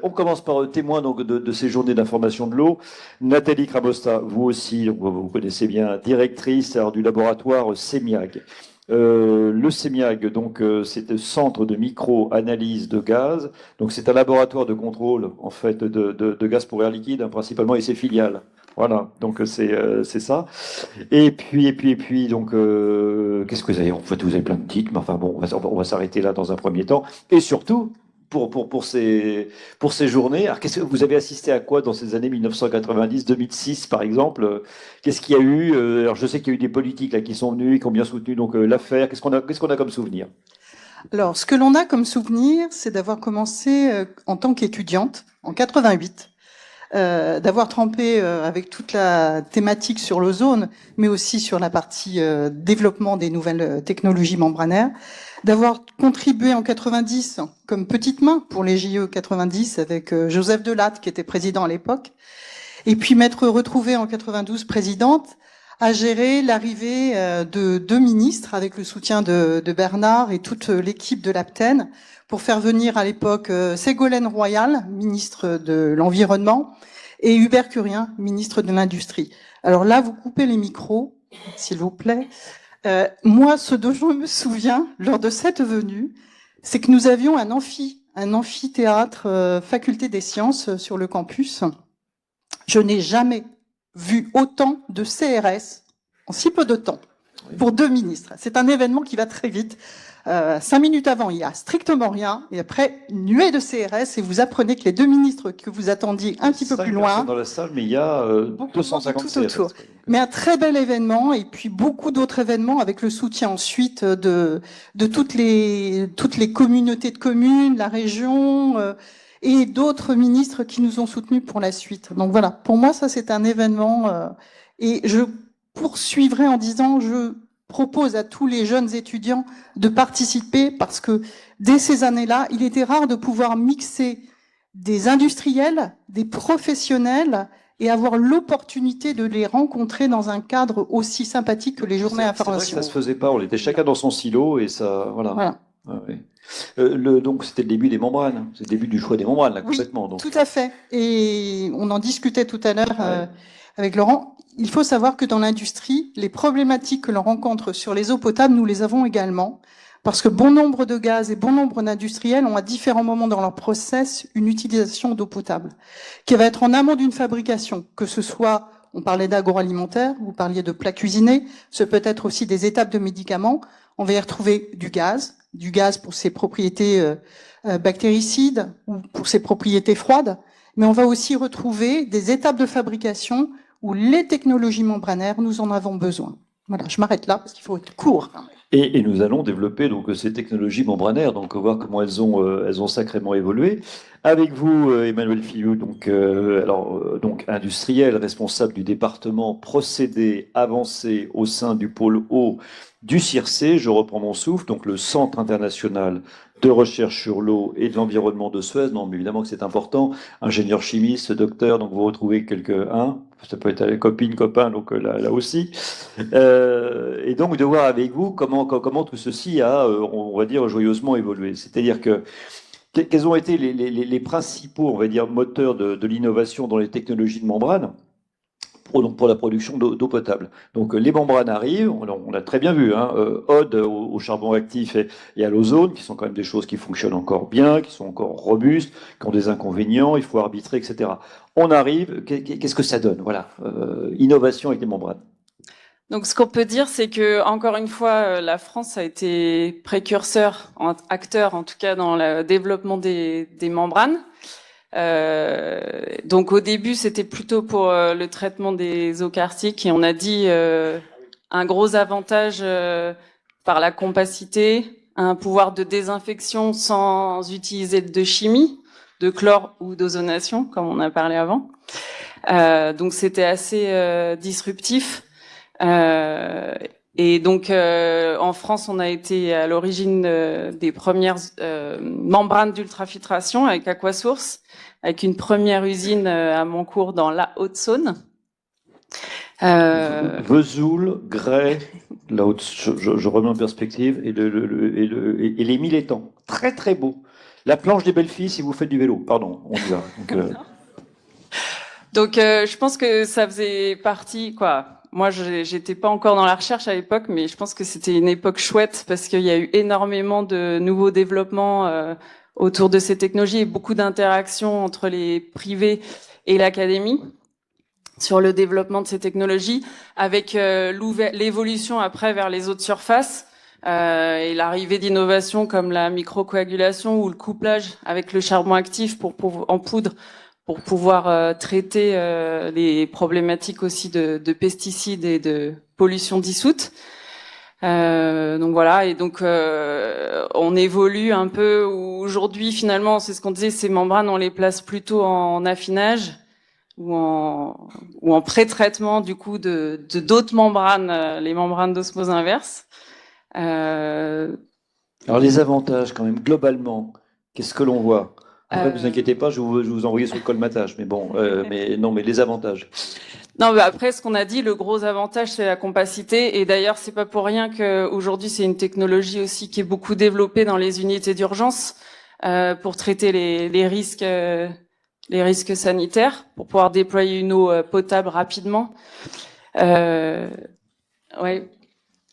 On commence par témoin donc, de ces journées d'information de l'eau. Nathalie Cramosta, vous aussi, donc, vous connaissez bien, directrice alors, du laboratoire CEMIAG. Le CEMIAG, donc, c'est le centre de micro-analyse de gaz. Donc, c'est un laboratoire de contrôle en fait de gaz pour air liquide, hein, principalement, et ses filiales. Voilà, donc c'est ça. Et puis, donc, qu'est-ce que vous avez? En fait, vous avez plein de titres, mais enfin bon, on va s'arrêter là dans un premier temps. Et surtout, pour ces journées, alors qu'est-ce que vous avez assisté à quoi dans ces années 1990, 2006 par exemple? Qu'est-ce qu'il y a eu? Alors je sais qu'il y a eu des politiques là qui sont venus et qui ont bien soutenu donc l'affaire. Qu'est-ce qu'on a comme souvenir? Alors, ce que l'on a comme souvenir, c'est d'avoir commencé en tant qu'étudiante en 88, d'avoir trempé avec toute la thématique sur l'ozone, mais aussi sur la partie développement des nouvelles technologies membranaires, d'avoir contribué en 90 comme petite main pour les JE 90 avec Joseph Delatte, qui était président à l'époque, et puis m'être retrouvée en 92 présidente à gérer l'arrivée de deux ministres avec le soutien de Bernard et toute l'équipe de l'APTEN pour faire venir à l'époque Ségolène Royal, ministre de l'Environnement, et Hubert Curien, ministre de l'Industrie. Alors là, vous coupez les micros, s'il vous plaît. Moi, ce dont je me souviens, lors de cette venue, c'est que nous avions un amphithéâtre faculté des sciences sur le campus. Je n'ai jamais vu autant de CRS en si peu de temps pour deux ministres. C'est un événement qui va très vite. 5 minutes avant, il y a strictement rien, et après, une nuée de CRS, et vous apprenez que les deux ministres que vous attendiez un petit peu plus loin, dans la salle, mais il y a 250 tout autour. CRS. Mais un très bel événement, et puis beaucoup d'autres événements avec le soutien ensuite de toutes les communautés de communes, la région, et d'autres ministres qui nous ont soutenus pour la suite. Donc voilà, pour moi, ça c'est un événement, et je poursuivrai en disant, je propose à tous les jeunes étudiants de participer parce que dès ces années-là, il était rare de pouvoir mixer des industriels, des professionnels et avoir l'opportunité de les rencontrer dans un cadre aussi sympathique que les journées information. C'est vrai que ça se faisait pas, on était chacun dans son silo et ça, voilà. Ah, oui. Donc c'était le début des membranes, c'est le début du choix des membranes, là, complètement. Oui, donc. tout à fait. Et on en discutait tout à l'heure avec Laurent. Il faut savoir que dans l'industrie, les problématiques que l'on rencontre sur les eaux potables, nous les avons également, parce que bon nombre de gaz et bon nombre d'industriels ont à différents moments dans leur process une utilisation d'eau potable, qui va être en amont d'une fabrication, que ce soit, on parlait d'agroalimentaire, vous parliez de plats cuisinés, ce peut être aussi des étapes de médicaments, on va y retrouver du gaz pour ses propriétés bactéricides ou pour ses propriétés froides, mais on va aussi retrouver des étapes de fabrication où les technologies membranaires, nous en avons besoin. Voilà, je m'arrête là parce qu'il faut être court. Et nous allons développer donc ces technologies membranaires, donc voir comment elles ont sacrément évolué. Avec vous, Emmanuel Fillou, donc donc industriel, responsable du département procédés avancés au sein du pôle eau du CIRC. Je reprends mon souffle, donc le Centre international de recherche sur l'eau et de l'environnement de Suez. Non, mais évidemment que c'est important. Ingénieur chimiste, docteur, donc vous retrouvez quelques-uns. Ça peut être copine, copain, donc là aussi. Et donc de voir avec vous comment tout ceci a, on va dire, joyeusement évolué. C'est-à-dire que quels ont été les principaux, on va dire, moteurs de l'innovation dans les technologies de membrane pour la production d'eau potable. Donc les membranes arrivent, on a très bien vu, Ode au charbon actif et à l'ozone, qui sont quand même des choses qui fonctionnent encore bien, qui sont encore robustes, qui ont des inconvénients, il faut arbitrer, etc. On arrive, qu'est-ce que ça donne? Voilà, innovation avec les membranes. Donc, ce qu'on peut dire, c'est que, encore une fois, la France a été précurseur, acteur en tout cas, dans le développement des membranes. Donc, au début, c'était plutôt pour le traitement des eaux karstiques, et on a dit un gros avantage par la compacité, un pouvoir de désinfection sans utiliser de chimie, de chlore ou d'ozonation, comme on a parlé avant. Donc, c'était assez disruptif. Et donc en France, on a été à l'origine des premières membranes d'ultrafiltration avec Aquasource, avec une première usine à Moncourt dans la Haute-Saône. Vesoul, Grès, je remets en perspective, et les 1000 étangs. Très très beau. La planche des belles filles si vous faites du vélo. Pardon, on y va. Donc, je pense que ça faisait partie, quoi. Moi, j'étais pas encore dans la recherche à l'époque, mais je pense que c'était une époque chouette parce qu'il y a eu énormément de nouveaux développements autour de ces technologies et beaucoup d'interactions entre les privés et l'académie sur le développement de ces technologies, avec l'évolution après vers les autres surfaces et l'arrivée d'innovations comme la microcoagulation ou le couplage avec le charbon actif en poudre pour pouvoir traiter les problématiques aussi de pesticides et de pollution dissoute. Donc voilà, et donc on évolue un peu. Aujourd'hui, finalement, c'est ce qu'on disait, ces membranes, on les place plutôt en affinage ou en pré-traitement du coup de d'autres membranes, les membranes d'osmose inverse. Alors les avantages quand même, globalement, qu'est-ce que l'on voit? Après, vous Euh, inquiétez pas, je vais vous envoyer sur le colmatage. Mais bon, mais non, mais les avantages. Non, mais après, ce qu'on a dit, le gros avantage, c'est la compacité. Et d'ailleurs, c'est pas pour rien qu'aujourd'hui, c'est une technologie aussi qui est beaucoup développée dans les unités d'urgence pour traiter les risques sanitaires, pour pouvoir déployer une eau potable rapidement. Ouais,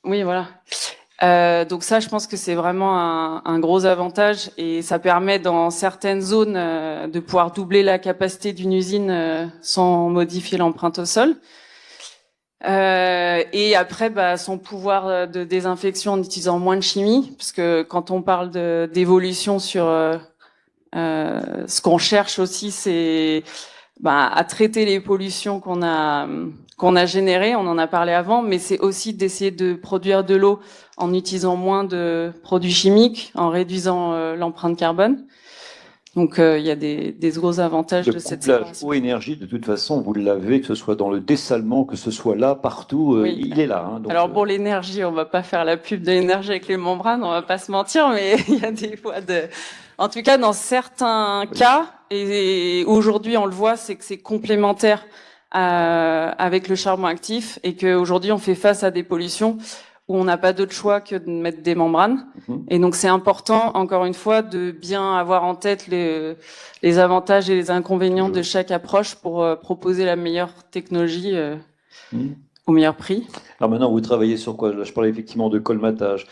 oui, voilà. Donc ça, je pense que c'est vraiment un gros avantage et ça permet dans certaines zones de pouvoir doubler la capacité d'une usine sans modifier l'empreinte au sol. Et après, son pouvoir de désinfection en utilisant moins de chimie, parce que quand on parle d'évolution sur ce qu'on cherche aussi, c'est à traiter les pollutions qu'on a générées. On en a parlé avant, mais c'est aussi d'essayer de produire de l'eau en utilisant moins de produits chimiques, en réduisant l'empreinte carbone. Donc il y a des gros avantages Le de cette couplage séparation. eau-énergie, de toute façon, vous l'avez, que ce soit dans le dessalement, que ce soit là, partout, Oui. il est là. Hein, donc, Alors pour l'énergie, on va pas faire la pub de l'énergie avec les membranes, on va pas se mentir, mais il y a des fois en tout cas dans certains cas, et aujourd'hui on le voit, c'est que c'est complémentaire avec le charbon actif et qu'aujourd'hui on fait face à des pollutions où on n'a pas d'autre choix que de mettre des membranes. Et donc c'est important, encore une fois, de bien avoir en tête les avantages et les inconvénients de chaque approche pour proposer la meilleure technologie au meilleur prix. Alors maintenant, vous travaillez sur quoi? Là, je parlais effectivement de colmatage,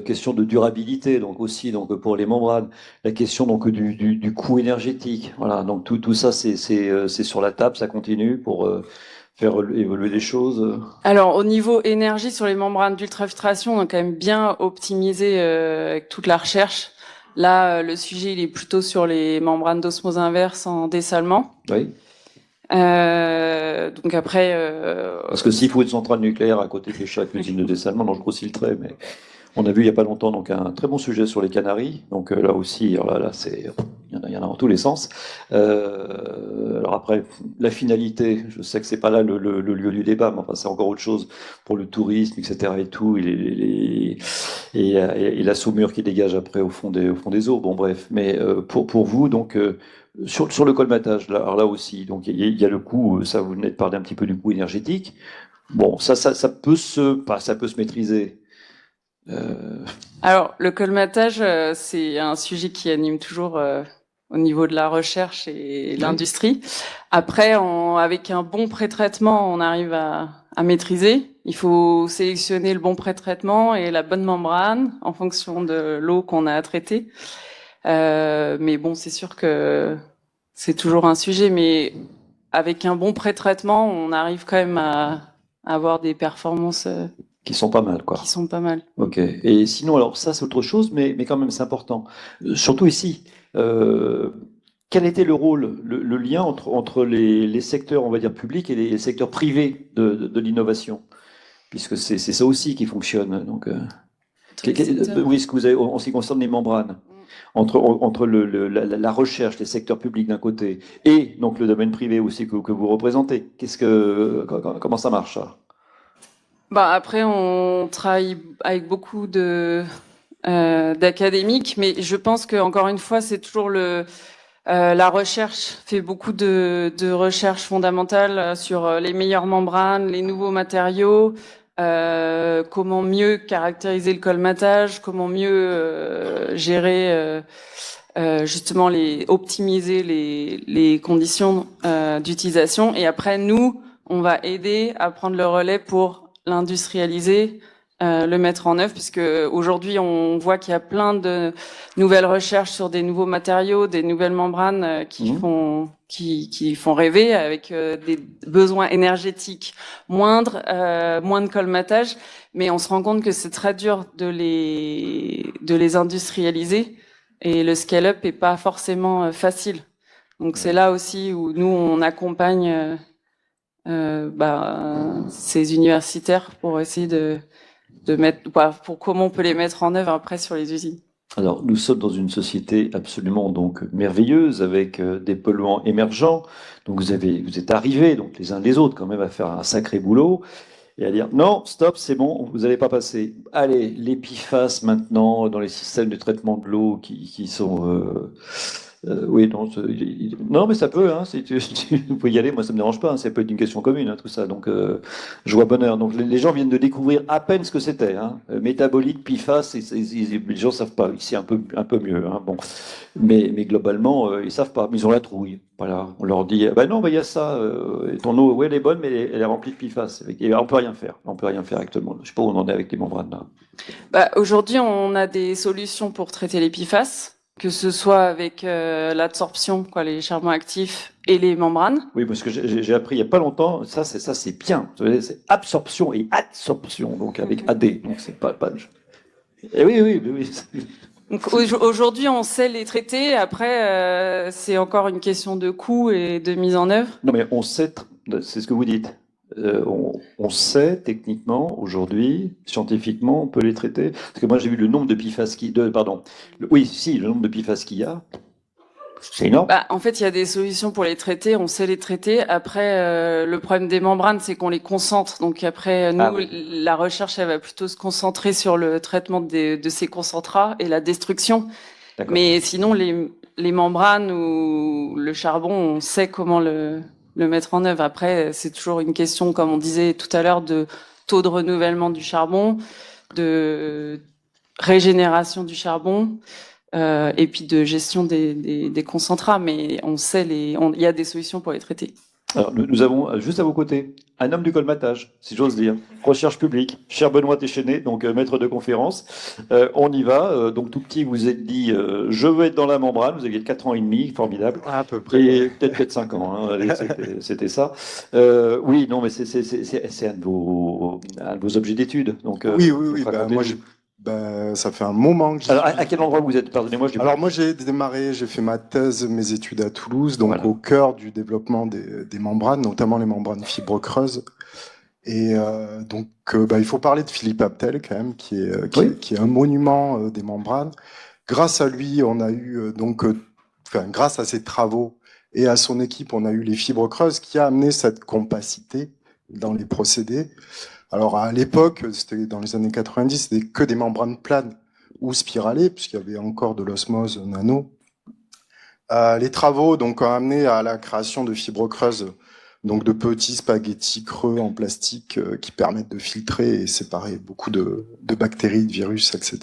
question de durabilité, donc aussi donc pour les membranes, la question donc du coût énergétique. Voilà, donc tout ça c'est sur la table, ça continue pour faire évoluer les choses. Alors, au niveau énergie, sur les membranes d'ultrafiltration, on a quand même bien optimisé avec toute la recherche. Là, le sujet, il est plutôt sur les membranes d'osmose inverse en dessalement. Oui. Donc après... Parce que s'il faut une centrale nucléaire à côté de chaque usine de dessalement, non, je grossis le trait, mais on a vu il n'y a pas longtemps donc un très bon sujet sur les Canaries. Donc là aussi, alors là c'est, il y en a dans tous les sens. Alors après, la finalité, je sais que c'est pas là le lieu du débat, mais enfin c'est encore autre chose pour le tourisme, etc. et tout, et la saumure qui dégage après au fond des eaux. Bon bref, mais pour vous donc. Sur le colmatage, là, alors là aussi, donc il y a le coût, ça vous venez de parler un petit peu du coût énergétique. Bon, ça peut ça peut se maîtriser. Alors, le colmatage, c'est un sujet qui anime toujours au niveau de la recherche et l'industrie. Après, avec un bon pré-traitement, on arrive à maîtriser. Il faut sélectionner le bon pré-traitement et la bonne membrane en fonction de l'eau qu'on a à traiter. Mais bon, c'est sûr que c'est toujours un sujet, mais avec un bon pré-traitement, on arrive quand même à avoir des performances qui sont pas mal, quoi. qui sont pas mal. Ok. Et sinon, alors ça, c'est autre chose, mais quand même, c'est important. Surtout ici, quel était le rôle, le lien entre les secteurs, on va dire, publics et les secteurs privés de l'innovation? Puisque c'est ça aussi qui fonctionne. Donc, oui, ce que vous avez en ce qui concerne les membranes, entre la recherche, les secteurs publics d'un côté, et donc le domaine privé aussi que vous représentez. Comment ça marche, ça? Après, on travaille avec beaucoup d'académiques, mais je pense que encore une fois, c'est toujours la recherche fait beaucoup de recherches fondamentales sur les meilleures membranes, les nouveaux matériaux, comment mieux caractériser le colmatage, comment mieux gérer justement optimiser les conditions d'utilisation. Et après, nous, on va aider à prendre le relais pour l'industrialiser, le mettre en œuvre, puisque aujourd'hui, on voit qu'il y a plein de nouvelles recherches sur des nouveaux matériaux, des nouvelles membranes qui font rêver, avec des besoins énergétiques moindres, moins de colmatage. Mais on se rend compte que c'est très dur de les industrialiser. Et le scale-up est pas forcément facile. Donc c'est là aussi où nous on accompagne ces universitaires pour essayer de mettre, pour comment on peut les mettre en œuvre après sur les usines. Alors, nous sommes dans une société absolument donc merveilleuse avec des polluants émergents. Donc, vous êtes arrivés donc les uns les autres quand même à faire un sacré boulot et à dire non, stop, c'est bon, vous n'allez pas passer. Allez, les PFAS maintenant dans les systèmes de traitement de l'eau qui sont oui, non, non, mais ça peut, hein, si vous pouvez y aller, moi ça me dérange pas, hein, ça peut être une question commune, hein, tout ça, donc je vois bonheur. Donc les gens viennent de découvrir à peine ce que c'était, hein, métabolique, PFAS, les gens savent pas, ici un peu mieux, hein, bon, mais globalement ils savent pas, mais ils ont la trouille, voilà, on leur dit, bah non, bah il y a ça, ton eau, ouais, elle est bonne, mais elle est remplie de PFAS, et on peut rien faire, actuellement, je sais pas où on en est avec les membranes là. Aujourd'hui, on a des solutions pour traiter les PFAS. Que ce soit avec l'absorption, les charbons actifs et les membranes. Oui, parce que j'ai appris il n'y a pas longtemps, ça c'est bien, c'est absorption et adsorption, donc avec AD, donc c'est pas. Et oui. Donc aujourd'hui, on sait les traiter. Après, c'est encore une question de coût et de mise en œuvre. Non, mais on sait, c'est ce que vous dites. On sait techniquement aujourd'hui, scientifiquement, on peut les traiter. Parce que moi j'ai vu le nombre de PFAS le nombre de PFAS qu'il y a. C'est énorme. En fait, il y a des solutions pour les traiter, on sait les traiter. Après, le problème des membranes, c'est qu'on les concentre. Donc après, nous, la recherche, elle va plutôt se concentrer sur le traitement de ces concentrats et la destruction. Mais sinon, les membranes ou le charbon, on sait comment le mettre en œuvre. Après, c'est toujours une question, comme on disait tout à l'heure, de taux de renouvellement du charbon, de régénération du charbon. Et puis de gestion des concentrats, mais on sait il y a des solutions pour les traiter. Alors, nous avons juste à vos côtés un homme du colmatage, si j'ose dire. Recherche publique, cher Benoît Téchenet, donc maître de conférence. On y va. Donc tout petit, vous êtes dit, je veux être dans la membrane. Vous aviez 4 ans et demi, formidable. À peu près. Et peut-être 5 ans. Hein. Allez, c'était ça. Oui, non, mais c'est un de vos objets d'études. Donc oui. Moi, ça fait un moment que Alors, à quel endroit vous êtes? Pardonnez-moi. Alors moi, j'ai fait ma thèse, mes études à Toulouse, donc au cœur du développement des membranes, notamment les membranes fibres creuses. Et il faut parler de Philippe Aptel quand même, qui est un monument des membranes. Grâce à lui, on a eu grâce à ses travaux et à son équipe, on a eu les fibres creuses qui a amené cette compacité dans les procédés. Alors à l'époque, c'était dans les années 90, c'était que des membranes planes ou spiralées, puisqu'il y avait encore de l'osmose nano. Les travaux ont amené à la création de fibres creuses, donc de petits spaghettis creux en plastique qui permettent de filtrer et séparer beaucoup de bactéries, de virus, etc.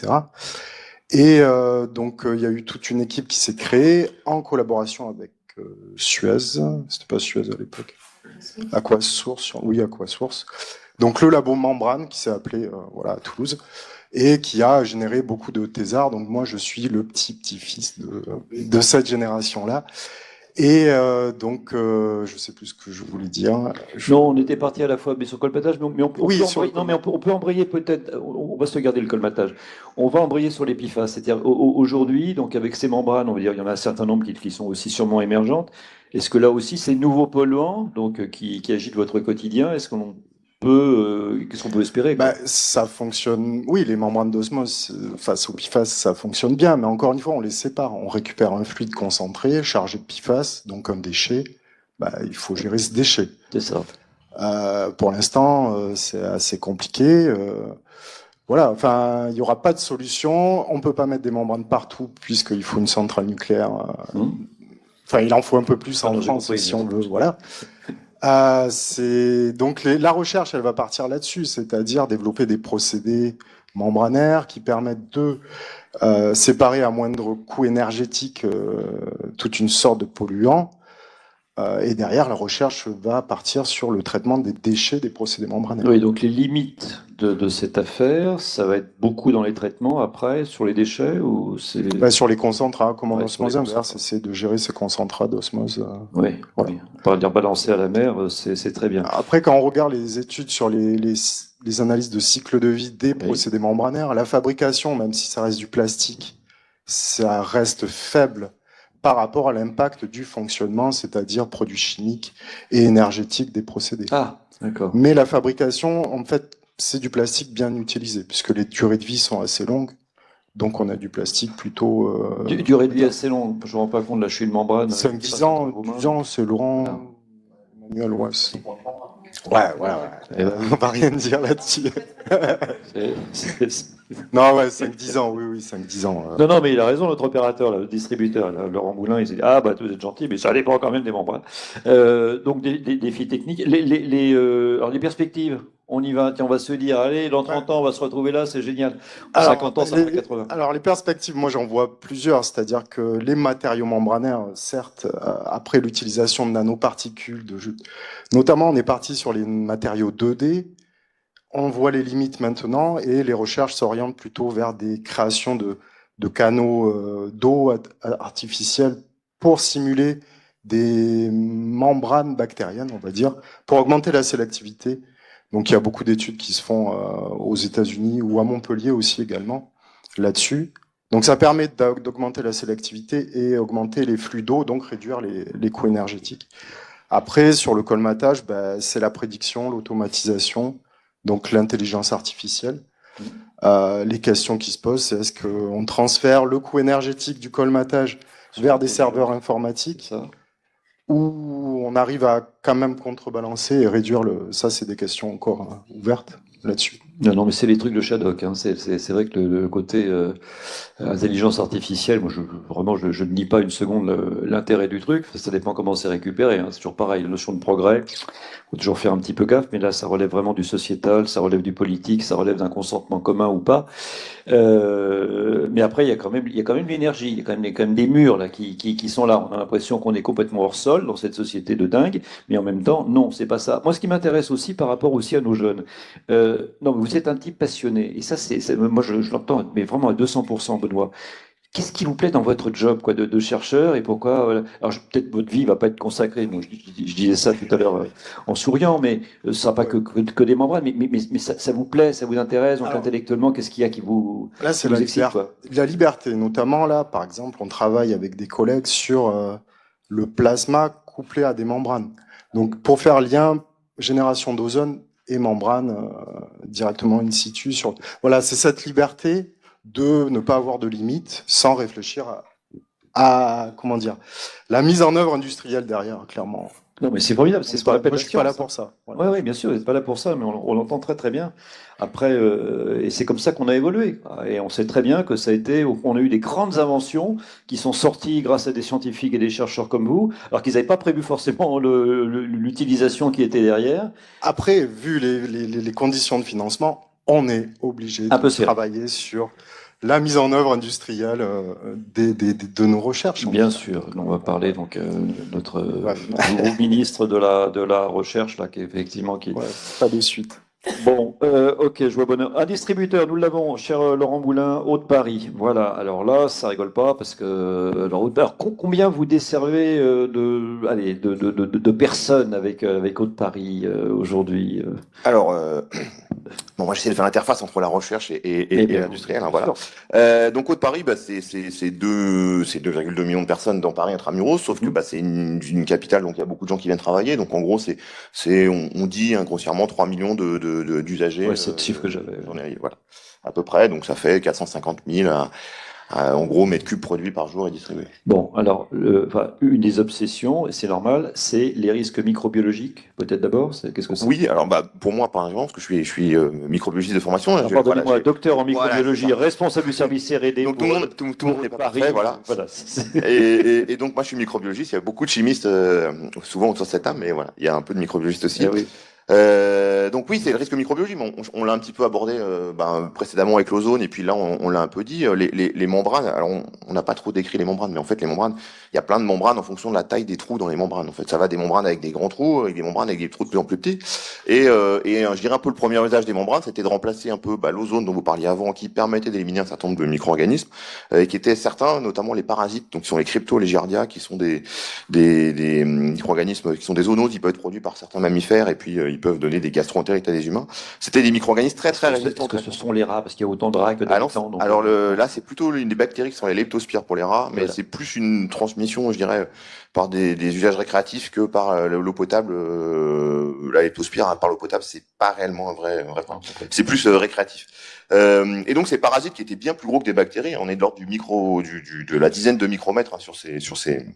Et il y a eu toute une équipe qui s'est créée en collaboration avec Suez. C'était pas Suez à l'époque. Aquasource. Donc le labo Membrane qui s'est appelé à Toulouse et qui a généré beaucoup de thésards. Donc moi je suis le petit-fils de cette génération-là. Et je sais plus ce que je voulais dire. Non, on était parti à la fois mais sur le colmatage, mais on peut embrayer peut-être. On va se garder le colmatage. On va embrayer sur les PFAS. C'est-à-dire aujourd'hui, donc avec ces membranes, on va dire, il y en a un certain nombre qui sont aussi sûrement émergentes. Est-ce que là aussi ces nouveaux polluants, donc qui agitent votre quotidien, qu'est-ce qu'on peut espérer? Ça fonctionne. Oui, les membranes d'osmose face aux PFAS, ça fonctionne bien, mais encore une fois, on les sépare. On récupère un fluide concentré, chargé de PFAS, donc un déchet. Il faut gérer ce déchet. C'est ça. Pour l'instant, c'est assez compliqué. Il n'y aura pas de solution. On peut pas mettre des membranes partout, puisqu'il faut une centrale nucléaire. Il en faut un peu plus en France, si on veut. Voilà. La recherche, elle va partir là-dessus, c'est-à-dire développer des procédés membranaires qui permettent de séparer à moindre coût énergétique toute une sorte de polluant. Et derrière, la recherche va partir sur le traitement des déchets des procédés membranaires. Oui, donc les limites de cette affaire, ça va être beaucoup dans les traitements après, sur les déchets ou c'est... Sur les concentrats, comme en Ouais, osmose sur les inverse, c'est de gérer ces concentrats d'osmose. Oui, voilà. oui. On peut dire balancer à la mer, c'est très bien. Après, quand on regarde les études sur les analyses de cycle de vie des procédés membranaires, la fabrication, même si ça reste du plastique, ça reste faible par rapport à l'impact du fonctionnement, c'est-à-dire produits chimiques et énergétiques des procédés. Ah, d'accord. Mais la fabrication, en fait, c'est du plastique bien utilisé, puisque les durées de vie sont assez longues. Donc on a du plastique plutôt... Durée de vie assez longue, je ne me rends pas compte, là je suis une membrane. 5-10 ans, c'est Laurent Emmanuel Ouas. Ouais. On va rien dire là-dessus. Non, ouais, 5-10 ans, oui, 5-10 ans. Non, mais il a raison, notre opérateur, là, le distributeur, là, Laurent Moulin, il s'est dit, ah, bah, vous êtes gentil, mais ça dépend quand même des membranes. Donc, des défis techniques. Alors, les perspectives, on y va, tiens, on va se dire, allez, dans 30 ans, on va se retrouver là, c'est génial. Dans 50 ans, ça fera 80. Alors, les perspectives, moi, j'en vois plusieurs, c'est-à-dire que les matériaux membranaires, certes, après l'utilisation de nanoparticules, notamment, on est parti sur les matériaux 2D, on voit les limites maintenant et les recherches s'orientent plutôt vers des créations de canaux d'eau artificiels pour simuler des membranes bactériennes, on va dire, pour augmenter la sélectivité. Donc il y a beaucoup d'études qui se font aux États-Unis ou à Montpellier aussi également là-dessus. Donc ça permet d'augmenter la sélectivité et augmenter les flux d'eau, donc réduire les coûts énergétiques. Après, sur le colmatage, c'est la prédiction, l'automatisation, donc l'intelligence artificielle. Les questions qui se posent, c'est est-ce qu'on transfère le coût énergétique du colmatage vers des serveurs informatiques ou on arrive à quand même contrebalancer et réduire ça, c'est des questions encore ouvertes là-dessus. Non, mais c'est les trucs de Shadok. Hein. C'est vrai que le côté intelligence artificielle, moi, je ne nie pas une seconde l'intérêt du truc. Ça dépend comment c'est récupéré. Hein. C'est toujours pareil, la notion de progrès. Faut toujours faire un petit peu gaffe, mais là, ça relève vraiment du sociétal, ça relève du politique, ça relève d'un consentement commun ou pas. Mais après, il y a quand même l'énergie, il y a quand même des murs là qui sont là. On a l'impression qu'on est complètement hors sol dans cette société de dingue, mais en même temps, non, c'est pas ça. Moi, ce qui m'intéresse aussi par rapport aussi à nos jeunes, non, mais vous êtes un type passionné, et ça, moi, je l'entends, mais vraiment à 200%, Benoît. Qu'est-ce qui vous plaît dans votre job quoi, de chercheur et pourquoi Alors peut-être votre vie va pas être consacrée. Bon, je disais ça tout à l'heure en souriant, mais ce sera pas que des membranes. Mais ça vous plaît, ça vous intéresse donc intellectuellement. Qu'est-ce qu'il y a qui vous là c'est la liberté. Notamment là, par exemple, on travaille avec des collègues sur le plasma couplé à des membranes. Donc pour faire lien génération d'ozone et membrane directement in situ. Voilà, c'est cette liberté de ne pas avoir de limites sans réfléchir à comment dire, la mise en œuvre industrielle derrière, clairement. Non, mais c'est formidable, c'est pas la peine. Moi, je suis pas là pour ça. Voilà. Oui, bien sûr, vous n'êtes pas là pour ça, mais on l'entend très très bien. Après, et c'est comme ça qu'on a évolué. Et on sait très bien que ça a été, on a eu des grandes inventions qui sont sorties grâce à des scientifiques et des chercheurs comme vous, alors qu'ils n'avaient pas prévu forcément l'utilisation qui était derrière. Après, vu les conditions de financement, on est obligé de travailler sur la mise en œuvre industrielle de nos recherches. Bien sûr, on va parler donc notre nouveau ministre de la recherche là, qui pas de suite. Bon, ok, je vois bonheur. Un distributeur, nous l'avons, cher Laurent Moulin, Haute-Paris. Voilà, alors là, ça rigole pas parce que alors, combien vous desservez de personnes avec Haute-Paris aujourd'hui Alors, moi j'essaie de faire l'interface entre la recherche et l'industriel. Hein, voilà. Donc Haute-Paris, c'est 2,2 millions de personnes dans Paris intramuros, sauf que c'est une capitale, donc il y a beaucoup de gens qui viennent travailler. Donc en gros, on dit grossièrement 3 millions d'usagers. Ouais, c'est le chiffre que j'avais. Voilà, à peu près. Donc ça fait 450 000 en gros mètres cubes produits par jour et distribués. Bon, alors, une des obsessions, et c'est normal, c'est les risques microbiologiques, peut-être d'abord. Qu'est-ce que c'est ? Oui, alors pour moi, par exemple, parce que je suis microbiologiste de formation. Pardonnez-moi, docteur en microbiologie, responsable du service R&D. Donc tout le monde n'est pas parfait, voilà. Et donc moi, je suis microbiologiste. Il y a beaucoup de chimistes, souvent autour de cette table, mais voilà, il y a un peu de microbiologiste aussi. Oui. Donc oui, c'est le risque microbiologie, mais on l'a un petit peu abordé précédemment avec l'ozone, et puis là on l'a un peu dit. Les membranes, alors on n'a pas trop décrit les membranes, mais en fait les membranes, il y a plein de membranes en fonction de la taille des trous dans les membranes. En fait, ça va des membranes avec des grands trous, avec des membranes avec des trous de plus en plus petits. Et je dirais un peu le premier usage des membranes, c'était de remplacer un peu l'ozone dont vous parliez avant, qui permettait d'éliminer un certain nombre de micro-organismes, qui étaient certains, notamment les parasites, donc qui sont les crypto, les giardia, qui sont des micro-organismes qui sont des zoonoses, ils peuvent être produits par certains mammifères, et puis ils peuvent donner des gastro-entérites à des humains. C'était des micro-organismes très très résistants. Est-ce que ce sont les rats, parce qu'il y a autant de rats que d'habitants? Alors là, c'est plutôt une des bactéries qui sont les leptospires pour les rats, mais voilà. C'est plus une transmission, je dirais, par des usages récréatifs que par l'eau potable. La leptospire par l'eau potable, c'est pas réellement un vrai point. C'est plus récréatif. Et donc ces parasites qui étaient bien plus gros que des bactéries, on est de l'ordre de la dizaine de micromètres sur ces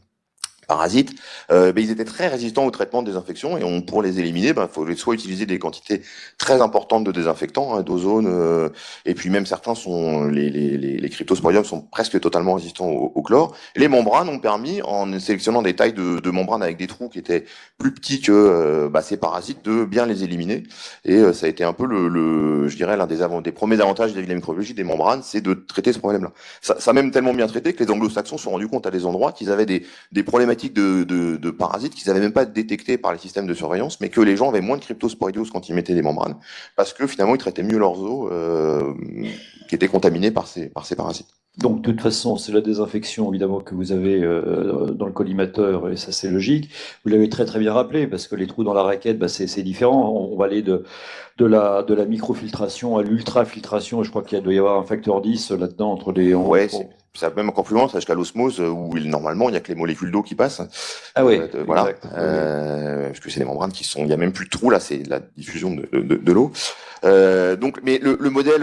parasites, ils étaient très résistants au traitement de désinfection, et pour les éliminer, il faut soit utiliser des quantités très importantes de désinfectants, d'ozone, et puis même certains sont les cryptosporidiums sont presque totalement résistants au chlore. Et les membranes ont permis, en sélectionnant des tailles de membranes avec des trous qui étaient plus petits que ces parasites, de bien les éliminer. Et ça a été un peu je dirais l'un des premiers avantages de la microbiologie des membranes, c'est de traiter ce problème-là. Ça a même tellement bien traité que les anglo-saxons se sont rendus compte à des endroits qu'ils avaient des problématiques de parasites qu'ils n'avaient même pas détectés par les systèmes de surveillance, mais que les gens avaient moins de cryptosporidiose quand ils mettaient des membranes, parce que finalement ils traitaient mieux leurs eaux qui étaient contaminées par ces parasites. Donc, de toute façon, c'est la désinfection, évidemment, que vous avez dans le collimateur, et ça, c'est logique. Vous l'avez très, très bien rappelé, parce que les trous dans la raquette, c'est différent. On va aller de la microfiltration à l'ultrafiltration, et je crois qu'il doit y avoir un facteur 10 là-dedans entre les... Ouais, ça va même encore plus loin, jusqu'à l'osmose, où normalement, il n'y a que les molécules d'eau qui passent. Ah oui, voilà. Exact. Parce que c'est des membranes il n'y a même plus de trous, là, c'est la diffusion de l'eau. Donc, mais le modèle,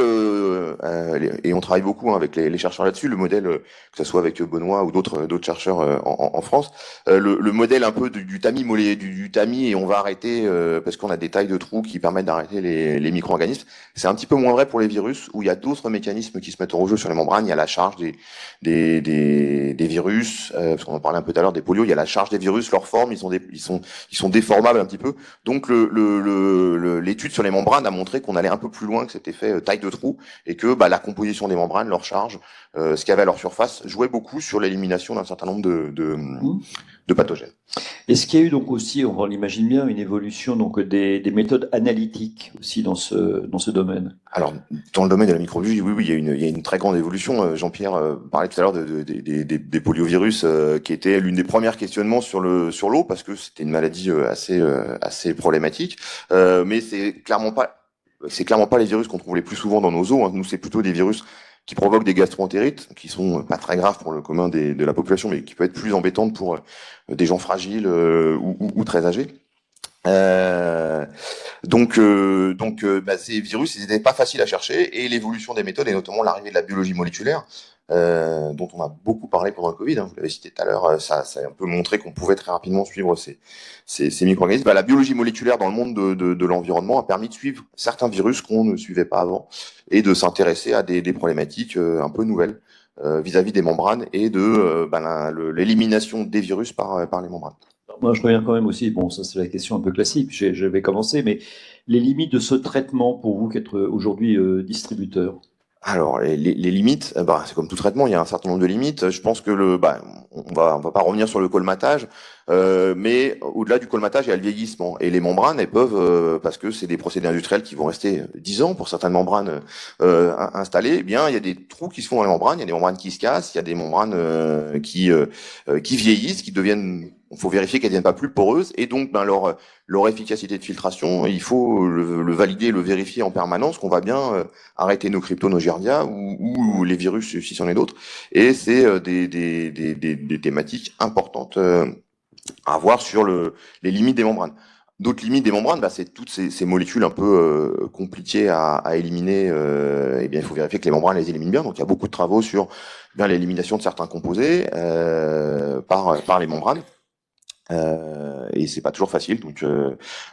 et on travaille beaucoup avec les chercheurs là-dessus, le modèle, que ce soit avec Benoît ou d'autres chercheurs en France, le modèle un peu du tamis, du tamis, et on va arrêter, parce qu'on a des tailles de trous qui permettent d'arrêter les micro-organismes. C'est un petit peu moins vrai pour les virus, où il y a d'autres mécanismes qui se mettent en jeu sur les membranes. Il y a la charge des virus, parce qu'on en parlait un peu tout à l'heure, des polios, il y a la charge des virus, leur forme, ils sont déformables un petit peu. Donc l'étude sur les membranes a montré qu'on allait un peu plus loin que cet effet taille de trou, et que la composition des membranes, leur charge, ce qu'il y avait à leur surface, jouait beaucoup sur l'élimination d'un certain nombre de pathogènes. Est-ce qu'il y a eu donc aussi, on l'imagine bien, une évolution donc des méthodes analytiques aussi dans ce domaine? Alors, dans le domaine de la microbiologie, oui, il y a une très grande évolution. Jean-Pierre parlait tout à l'heure des poliovirus, qui était l'une des premières questionnements sur l'eau, parce que c'était une maladie assez problématique. Mais c'est clairement pas les virus qu'on trouve les plus souvent dans nos eaux. Nous, c'est plutôt des virus qui provoquent des gastro-entérites, qui sont pas très graves pour le commun de la population, mais qui peuvent être plus embêtantes pour des gens fragiles ou très âgés. Ces virus, ils n'étaient pas faciles à chercher, et l'évolution des méthodes, et notamment l'arrivée de la biologie moléculaire, dont on a beaucoup parlé pendant le Covid, vous l'avez cité tout à l'heure, ça a un peu montré qu'on pouvait très rapidement suivre ces micro-organismes. La biologie moléculaire dans le monde de l'environnement a permis de suivre certains virus qu'on ne suivait pas avant, et de s'intéresser à des problématiques un peu nouvelles vis-à-vis des membranes, et de l'élimination des virus par les membranes. Moi, je reviens quand même aussi, bon, ça c'est la question un peu classique, je vais commencer, mais les limites de ce traitement pour vous qui êtes aujourd'hui distributeur? Alors, les limites, c'est comme tout traitement, il y a un certain nombre de limites. Je pense que on va pas revenir sur le colmatage, mais au-delà du colmatage, il y a le vieillissement. Et les membranes, elles peuvent, parce que c'est des procédés industriels qui vont rester 10 ans pour certaines membranes installées, eh bien, il y a des trous qui se font dans les membranes, il y a des membranes qui se cassent, il y a des membranes qui vieillissent, qui deviennent... Il faut vérifier qu'elles ne deviennent pas plus poreuses, et donc leur efficacité de filtration, il faut le valider, le vérifier en permanence, qu'on va bien arrêter nos cryptos, nos giardia, ou les virus, si c'en est d'autres. Et c'est des thématiques importantes à voir sur les limites des membranes. D'autres limites des membranes, c'est toutes ces molécules un peu compliquées à éliminer. Eh bien, il faut vérifier que les membranes les éliminent bien. Donc, il y a beaucoup de travaux sur l'élimination de certains composés par les membranes. Et c'est pas toujours facile, donc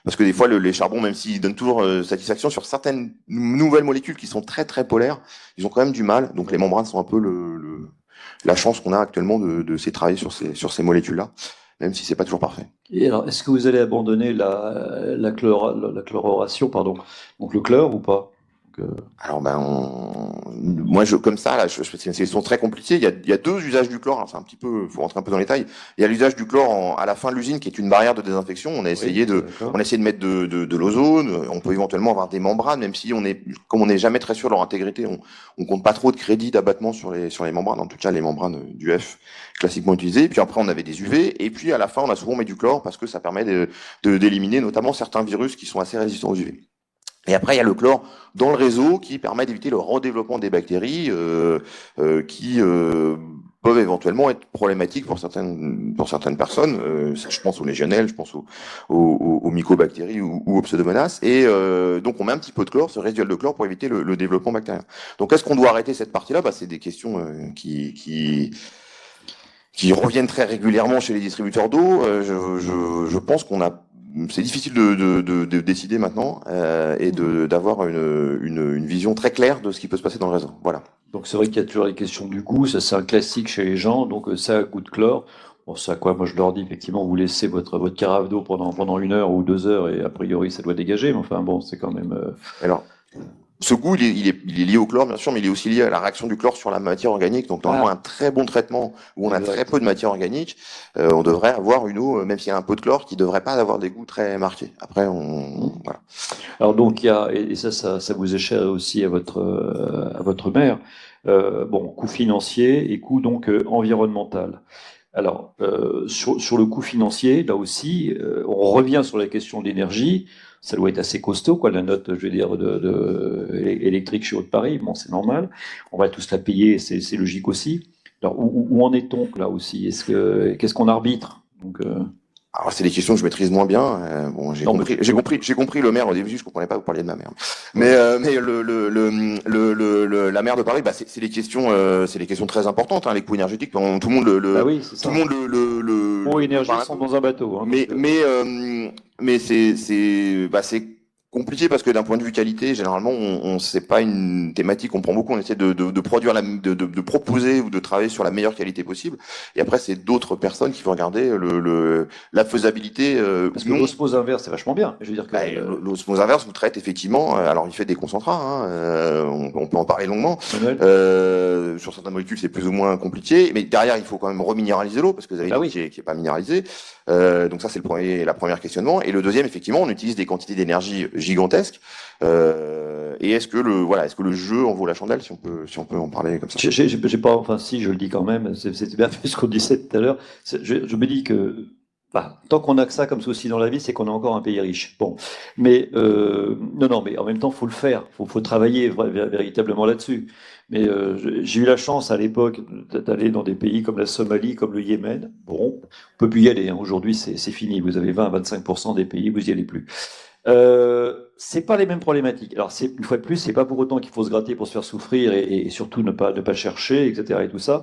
parce que des fois les charbons, même s'ils donnent toujours satisfaction sur certaines nouvelles molécules qui sont très très polaires, ils ont quand même du mal. Donc les membranes sont un peu la chance qu'on a actuellement de travailler sur ces molécules-là. même si c'est pas toujours parfait. Et alors, est-ce que vous allez abandonner la chloration, pardon, donc le chlore ou pas? Alors moi comme ça là, c'est une question très compliquée. Il y a deux usages du chlore. Alors, c'est un petit peu, faut rentrer un peu dans les détails. Il y a l'usage du chlore à la fin de l'usine qui est une barrière de désinfection. On a essayé de mettre de l'ozone. On peut éventuellement avoir des membranes, même si comme on n'est jamais très sûr de leur intégrité, on compte pas trop de crédit d'abattement sur les membranes. En tout cas, les membranes du F classiquement utilisées. Et puis après, on avait des UV. Et puis à la fin, on a souvent mis du chlore parce que ça permet d'éliminer notamment certains virus qui sont assez résistants aux UV. Et après, il y a le chlore dans le réseau qui permet d'éviter le redéveloppement des bactéries qui peuvent éventuellement être problématiques pour certaines personnes. Je pense aux légionnelles, je pense aux mycobactéries ou aux pseudomonas. Et donc, on met un petit peu de chlore, ce résiduel de chlore, pour éviter le développement bactérien. Donc, est-ce qu'on doit arrêter cette partie-là? C'est des questions qui reviennent très régulièrement chez les distributeurs d'eau. Je pense c'est difficile de décider maintenant et d'avoir une vision très claire de ce qui peut se passer dans le réseau. Voilà. Donc c'est vrai qu'il y a toujours les questions du goût, ça c'est un classique chez les gens, donc ça a goût de chlore. Bon, ça quoi, moi je leur dis effectivement, vous laissez votre carafe d'eau pendant 1 heure ou 2 heures et a priori ça doit dégager, mais enfin bon, c'est quand même. Alors. Ce goût, il est lié au chlore, bien sûr, mais il est aussi lié à la réaction du chlore sur la matière organique. Donc, normalement, un très bon traitement où on a très peu de matière organique, on devrait avoir une eau, même s'il y a un peu de chlore, qui devrait pas avoir des goûts très marqués. Après, voilà. Alors donc, il y a, et ça vous est cher aussi à votre mère. Bon, coût financier et coût donc environnemental. Alors, sur le coût financier, là aussi, on revient sur la question de l'énergie. Ça doit être assez costaud, quoi, la note, je veux dire, électrique chez Haute-Paris. Bon, c'est normal. On va tous la payer, c'est logique aussi. Alors, où en est-on, là aussi? Qu'est-ce qu'on arbitre? Donc, Alors, c'est des questions que je maîtrise moins bien. Bon, j'ai compris le maire au début, je comprenais pas que vous parliez de ma mère. Mais la maire de Paris, c'est des questions très importantes, hein, les coûts énergétiques. Tout le monde tout le monde les énergies sont dans un bateau. Hein, mais c'est compliqué parce que d'un point de vue qualité, généralement, c'est pas une thématique qu'on prend beaucoup. On essaie de produire de proposer ou de travailler sur la meilleure qualité possible. Et après, c'est d'autres personnes qui vont regarder la faisabilité. Parce que l'osmose inverse, c'est vachement bien. Je veux dire que l'osmose inverse vous traite effectivement. Alors, il fait des concentrats. On peut en parler longuement. Sur certaines molécules, c'est plus ou moins compliqué. Mais derrière, il faut quand même reminéraliser l'eau parce que vous avez dit qui est pas minéralisée. Donc ça, c'est la première questionnement. Et le deuxième, effectivement, on utilise des quantités d'énergie gigantesques. Et est-ce que le jeu en vaut la chandelle, si on peut en parler comme ça? J'ai pas, enfin si, je le dis quand même. C'est bien fait ce qu'on disait tout à l'heure. Je me dis que tant qu'on a que ça comme souci dans la vie, c'est qu'on est encore un pays riche. Bon, mais non, mais en même temps, faut le faire. Faut travailler véritablement là-dessus. Mais j'ai eu la chance à l'époque d'aller dans des pays comme la Somalie, comme le Yémen. Bon, on peut plus y aller. Hein. Aujourd'hui, c'est fini. Vous avez 20-25% des pays, vous y allez plus. C'est pas les mêmes problématiques. Alors, une fois de plus, c'est pas pour autant qu'il faut se gratter pour se faire souffrir et surtout ne pas chercher, etc. et tout ça.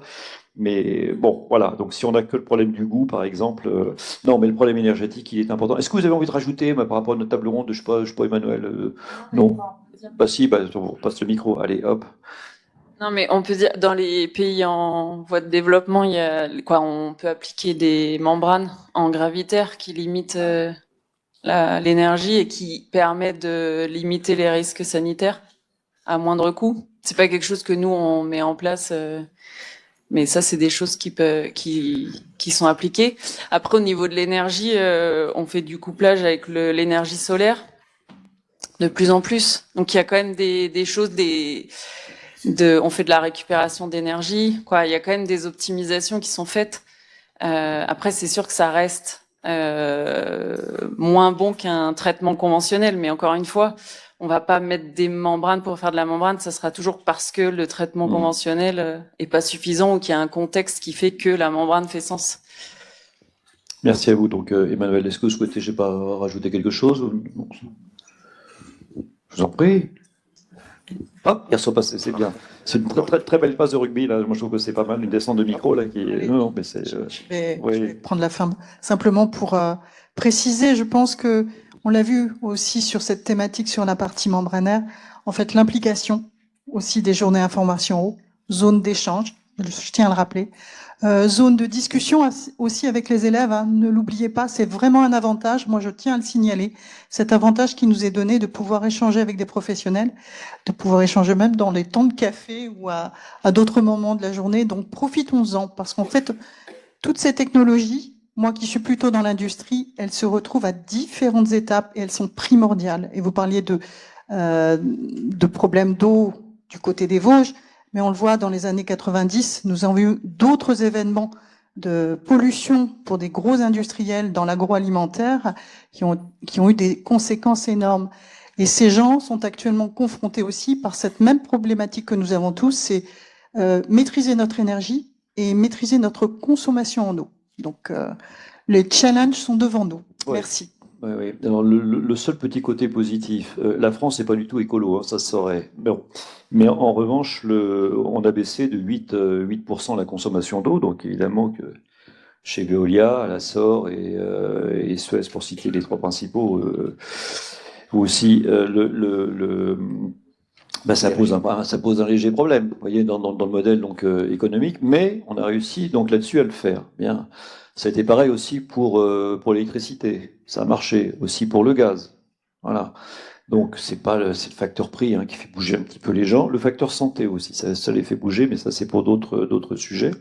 Mais bon, voilà. Donc, si on n'a que le problème du goût, par exemple, non, mais le problème énergétique, il est important. Est-ce que vous avez envie de rajouter, par rapport à notre table ronde, je sais pas, Emmanuel, non. Si, on passe le micro. Allez, hop. Non, mais on peut dire, dans les pays en voie de développement, on peut appliquer des membranes en gravitaire qui limitent l'énergie et qui permettent de limiter les risques sanitaires à moindre coût. C'est pas quelque chose que nous on met en place, mais ça c'est des choses qui sont appliquées. Après, au niveau de l'énergie, on fait du couplage avec l'énergie solaire de plus en plus. Donc il y a quand même des choses, on fait de la récupération d'énergie, quoi. Il y a quand même des optimisations qui sont faites. Après, c'est sûr que ça reste moins bon qu'un traitement conventionnel, mais encore une fois, on va pas mettre des membranes pour faire de la membrane. Ça sera toujours parce que le traitement conventionnel est pas suffisant ou qu'il y a un contexte qui fait que la membrane fait sens. Merci à vous. Donc, Emmanuel, est-ce que vous souhaitez, je sais pas, rajouter quelque chose? Je vous en prie. Ils sont passés, c'est bien. C'est une très, très belle phase de rugby, là. Moi, je trouve que c'est pas mal, une descente de micro, là, qui est... Non, mais c'est... Je vais prendre la fin. Simplement pour préciser, je pense que on l'a vu aussi sur cette thématique, sur la partie membranaire, en fait, l'implication aussi des journées information eau, zone d'échange, je tiens à le rappeler, Zone de discussion aussi avec les élèves, hein, ne l'oubliez pas, c'est vraiment un avantage. Moi, je tiens à le signaler. Cet avantage qui nous est donné de pouvoir échanger avec des professionnels, de pouvoir échanger même dans les temps de café ou à d'autres moments de la journée. Donc, profitons-en, parce qu'en fait, toutes ces technologies, moi qui suis plutôt dans l'industrie, elles se retrouvent à différentes étapes et elles sont primordiales. Et vous parliez de problèmes d'eau du côté des Vosges, mais on le voit dans les années 90, nous avons eu d'autres événements de pollution pour des gros industriels dans l'agroalimentaire qui ont eu des conséquences énormes. Et ces gens sont actuellement confrontés aussi par cette même problématique que nous avons tous, c'est maîtriser notre énergie et maîtriser notre consommation en eau. Donc, les challenges sont devant nous. Ouais. Merci. Oui, oui. Alors, le seul petit côté positif, la France n'est pas du tout écolo, hein, ça se saurait. Bon. Mais en revanche, on a baissé de 8% la consommation d'eau, donc évidemment que chez Veolia, à la SOR et Suez, pour citer les trois principaux, aussi, ça pose un léger problème, vous voyez, dans le modèle donc économique, mais on a réussi donc là-dessus à le faire. Bien, ça a été pareil aussi pour l'électricité, ça a marché aussi pour le gaz, voilà. Donc c'est le facteur prix qui fait bouger un petit peu les gens, le facteur santé aussi, ça les fait bouger, mais ça c'est pour d'autres sujets.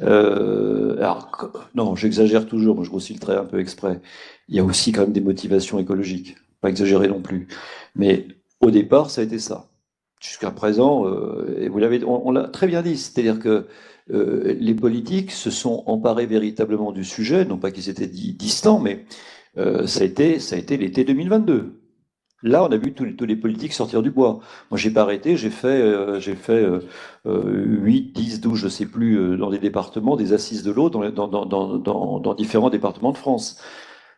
Alors non, j'exagère toujours, moi je grossis le trait un peu exprès. Il y a aussi quand même des motivations écologiques, pas exagérer non plus, mais au départ ça a été ça. Jusqu'à présent, et vous on l'a très bien dit, c'est-à-dire que les politiques se sont emparés véritablement du sujet, non pas qu'ils étaient distants, mais ça a été l'été 2022. Là, on a vu tous les politiques sortir du bois. Moi, j'ai pas arrêté, j'ai fait 8, 10, 12, je sais plus, dans des départements, des assises de l'eau dans différents départements de France.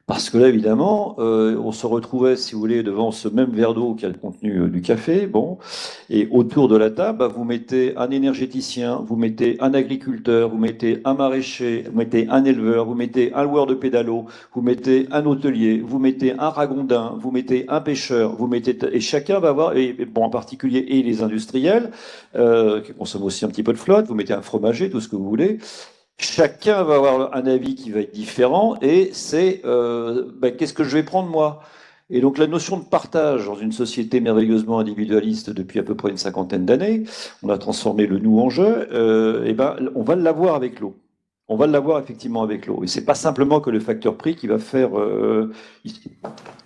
Parce que là, évidemment, on se retrouvait, si vous voulez, devant ce même verre d'eau qui a le contenu du café, bon, et autour de la table, vous mettez un énergéticien, vous mettez un agriculteur, vous mettez un maraîcher, vous mettez un éleveur, vous mettez un loueur de pédalo, vous mettez un hôtelier, vous mettez un ragondin, vous mettez un pêcheur, et chacun va avoir, et bon, en particulier, et les industriels, qui consomment aussi un petit peu de flotte, vous mettez un fromager, tout ce que vous voulez. Chacun va avoir un avis qui va être différent et c'est qu'est-ce que je vais prendre moi? Et donc la notion de partage dans une société merveilleusement individualiste depuis à peu près une cinquantaine d'années, on a transformé le nous en jeu, on va l'avoir avec l'eau. On va l'avoir effectivement avec l'eau. Et c'est pas simplement que le facteur prix qui va faire...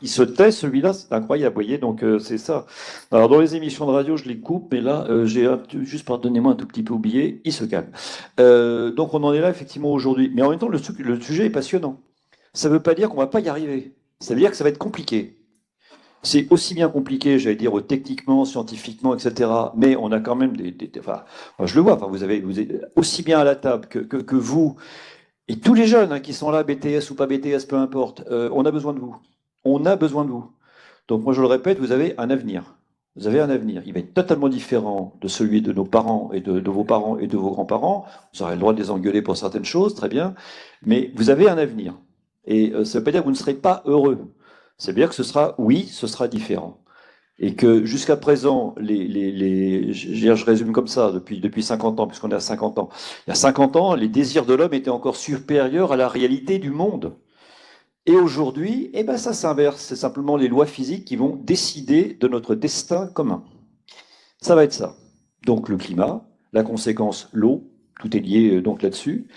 il se tait, celui-là, c'est incroyable, vous voyez, donc c'est ça. Alors dans les émissions de radio, je les coupe, mais là, juste pardonnez-moi un tout petit peu oublié, il se calme. Donc on en est là effectivement aujourd'hui. Mais en même temps, le sujet est passionnant. Ça ne veut pas dire qu'on ne va pas y arriver. Ça veut dire que ça va être compliqué. C'est aussi bien compliqué, j'allais dire, techniquement, scientifiquement, etc. Mais on a quand même enfin, je le vois, enfin, vous êtes aussi bien à la table que vous, et tous les jeunes qui sont là, BTS ou pas BTS, peu importe, on a besoin de vous. On a besoin de vous. Donc moi, je le répète, vous avez un avenir. Vous avez un avenir. Il va être totalement différent de celui de nos parents et de vos parents et de vos grands-parents. Vous aurez le droit de les engueuler pour certaines choses, très bien. Mais vous avez un avenir. Et ça ne veut pas dire que vous ne serez pas heureux. C'est-à-dire que ce sera différent. Et que jusqu'à présent, je résume comme ça, depuis 50 ans, puisqu'on est à 50 ans. Il y a 50 ans, les désirs de l'homme étaient encore supérieurs à la réalité du monde. Et aujourd'hui, ça s'inverse. C'est simplement les lois physiques qui vont décider de notre destin commun. Ça va être ça. Donc le climat, la conséquence, l'eau, tout est lié donc là-dessus.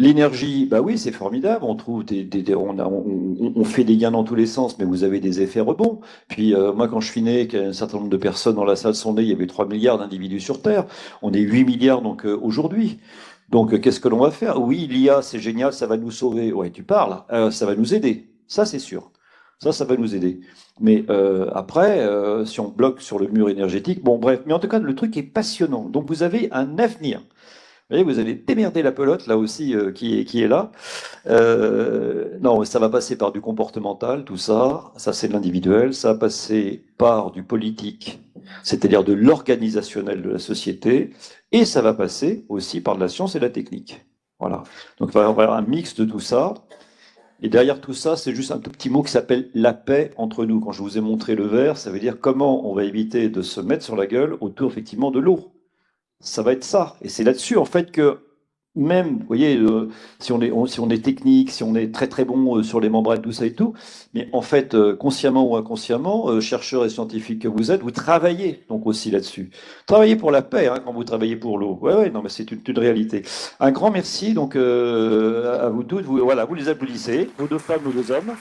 L'énergie, oui, c'est formidable. On trouve on fait des gains dans tous les sens, mais vous avez des effets rebonds. Puis moi, quand je suis né, qu'un certain nombre de personnes dans la salle sont nées, il y avait 3 milliards d'individus sur Terre. On est 8 milliards donc aujourd'hui. Donc qu'est-ce que l'on va faire? Oui, l'IA, c'est génial, ça va nous sauver. Ouais, tu parles. Ça va nous aider. Ça, c'est sûr. Ça va nous aider. Mais après, si on bloque sur le mur énergétique, bon, bref. Mais en tout cas, le truc est passionnant. Donc vous avez un avenir. Vous voyez, vous allez démerder la pelote, là aussi, qui est là. Non, ça va passer par du comportemental, tout ça. Ça, c'est de l'individuel. Ça va passer par du politique, c'est-à-dire de l'organisationnel de la société. Et ça va passer aussi par de la science et de la technique. Voilà. Donc, il va y avoir un mix de tout ça. Et derrière tout ça, c'est juste un tout petit mot qui s'appelle la paix entre nous. Quand je vous ai montré le verre, ça veut dire comment on va éviter de se mettre sur la gueule autour, effectivement, de l'eau. Ça va être ça. Et c'est là-dessus, en fait, que même, vous voyez, si on est technique, si on est très très bon sur les membranes, tout ça et tout, mais en fait, consciemment ou inconsciemment, chercheurs et scientifiques que vous êtes, vous travaillez donc aussi là-dessus. Travaillez pour la paix hein, quand vous travaillez pour l'eau. Ouais, ouais, non, mais c'est une réalité. Un grand merci donc à vous toutes. Vous, voilà, vous les applaudissez, vos deux femmes, vos deux hommes.